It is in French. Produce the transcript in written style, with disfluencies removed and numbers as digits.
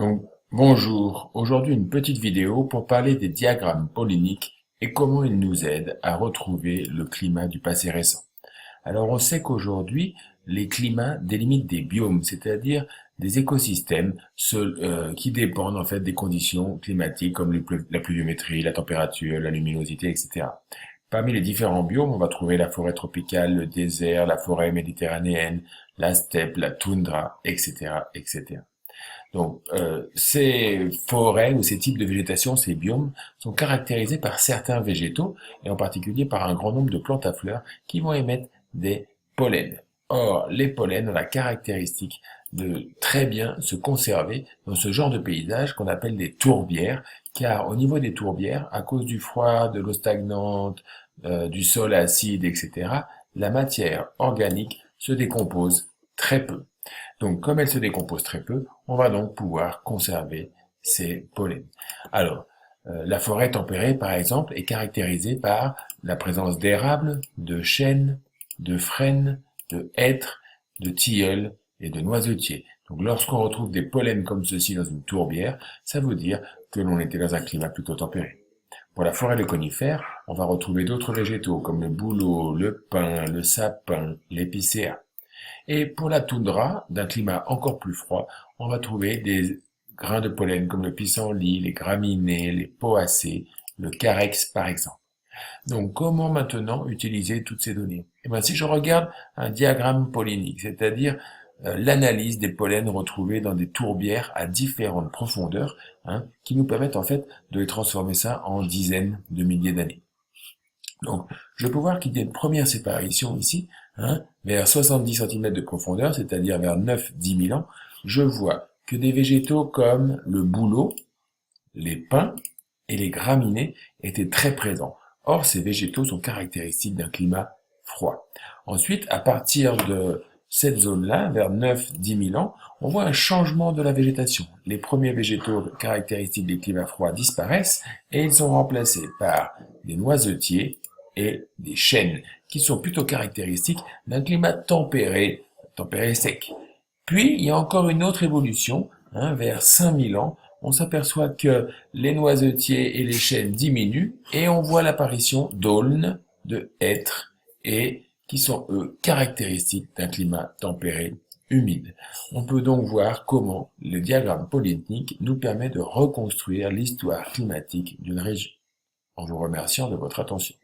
Donc, bonjour. Aujourd'hui, une petite vidéo pour parler des diagrammes polyniques et comment ils nous aident à retrouver le climat du passé récent. Alors, on sait qu'aujourd'hui, les climats délimitent des biomes, c'est-à-dire des écosystèmes qui dépendent en fait des conditions climatiques comme la pluviométrie, la température, la luminosité, etc. Parmi les différents biomes, on va trouver la forêt tropicale, le désert, la forêt méditerranéenne, la steppe, la toundra, etc., etc. Donc, ces forêts ou ces types de végétation, ces biomes, sont caractérisés par certains végétaux, et en particulier par un grand nombre de plantes à fleurs qui vont émettre des pollens. Or, les pollens ont la caractéristique de très bien se conserver dans ce genre de paysage qu'on appelle des tourbières, car au niveau des tourbières, à cause du froid, de l'eau stagnante, du sol acide, etc., la matière organique se décompose très peu. Donc, comme elle se décompose très peu, on va donc pouvoir conserver ces pollens. Alors, la forêt tempérée, par exemple, est caractérisée par la présence d'érables, de chênes, de frênes, de hêtres, de tilleuls et de noisetiers. Donc, lorsqu'on retrouve des pollens comme ceci dans une tourbière, ça veut dire que l'on était dans un climat plutôt tempéré. Pour la forêt de conifères, on va retrouver d'autres végétaux comme le bouleau, le pin, le sapin, l'épicéa. Et pour la toundra, d'un climat encore plus froid, on va trouver des grains de pollen comme le pissenlit, les graminées, les poacées, le carex par exemple. Donc comment maintenant utiliser toutes ces données? Eh bien, si je regarde un diagramme pollinique, c'est-à-dire l'analyse des pollens retrouvés dans des tourbières à différentes profondeurs, qui nous permettent en fait de les transformer ça en dizaines de milliers d'années. Donc, je peux voir qu'il y a une première séparation ici, vers 70 cm de profondeur, c'est-à-dire vers 9-10 000 ans. Je vois que des végétaux comme le bouleau, les pins et les graminées étaient très présents. Or, ces végétaux sont caractéristiques d'un climat froid. Ensuite, à partir de cette zone-là, vers 9-10 000 ans, on voit un changement de la végétation. Les premiers végétaux caractéristiques des climats froids disparaissent et ils sont remplacés par des noisetiers et des chênes, qui sont plutôt caractéristiques d'un climat tempéré sec. Puis, il y a encore une autre évolution, vers 5000 ans, on s'aperçoit que les noisetiers et les chênes diminuent et on voit l'apparition d'aulnes, de hêtres et qui sont eux caractéristiques d'un climat tempéré humide. On peut donc voir comment le diagramme polynique nous permet de reconstruire l'histoire climatique d'une région. En vous remerciant de votre attention.